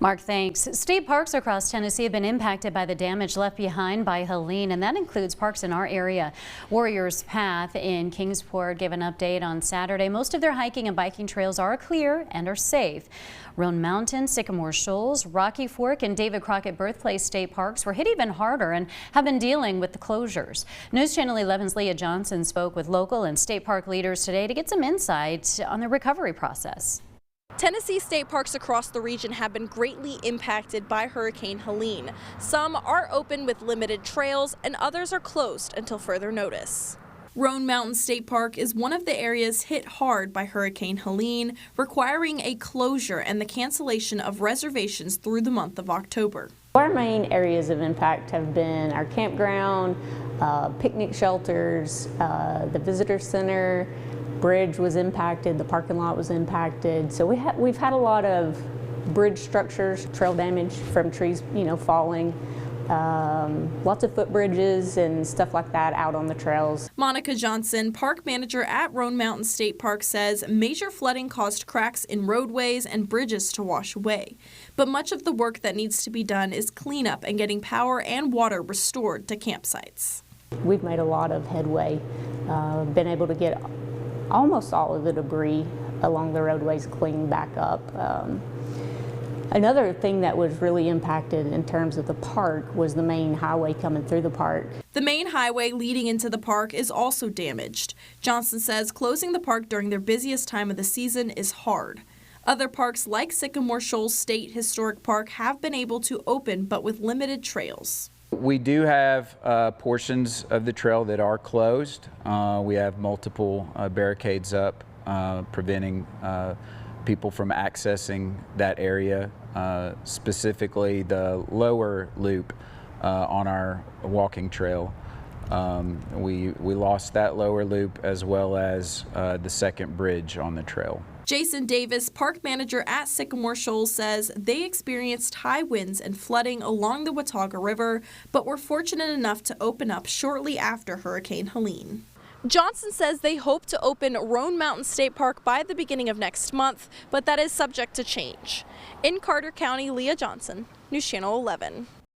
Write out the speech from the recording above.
Mark, thanks. State parks across Tennessee have been impacted by the damage left behind by Helene, and that includes parks in our area. Warriors Path in Kingsport gave an update on Saturday. Most of their hiking and biking trails are clear and are safe. Roan Mountain, Sycamore Shoals, Rocky Fork, and David Crockett Birthplace State Parks were hit even harder and have been dealing with the closures. News Channel 11's Leah Johnson spoke with local and state park leaders today to get some insight on the recovery process. Tennessee state parks across the region have been greatly impacted by Hurricane Helene. Some are open with limited trails and others are closed until further notice. Roan Mountain State Park is one of the areas hit hard by Hurricane Helene, requiring a closure and the cancellation of reservations through the month of October. Our main areas of impact have been our campground, picnic shelters, the visitor center. Bridge was impacted, the parking lot was impacted. So we've had a lot of bridge structures, trail damage from trees, falling. Lots of footbridges and stuff like that out on the trails. Monica Johnson, park manager at Roan Mountain State Park, says major flooding caused cracks in roadways and bridges to wash away. But much of the work that needs to be done is cleanup and getting power and water restored to campsites. We've made a lot of headway, been able to get almost all of the debris along the roadways cleaned back up. Another thing that was really impacted in terms of the park was the main highway coming through the park. The main highway leading into the park is also damaged. Johnson says closing the park during their busiest time of the season is hard. Other parks like Sycamore Shoals State Historic Park have been able to open, but with limited trails. We do have portions of the trail that are closed. We have multiple barricades up preventing people from accessing that area, specifically the lower loop on our walking trail. We lost that lower loop as well as the second bridge on the trail. Jason Davis, park manager at Sycamore Shoals, says they experienced high winds and flooding along the Watauga River, but were fortunate enough to open up shortly after Hurricane Helene. Johnson says they hope to open Roan Mountain State Park by the beginning of next month, but that is subject to change. In Carter County, Leah Johnson, News Channel 11.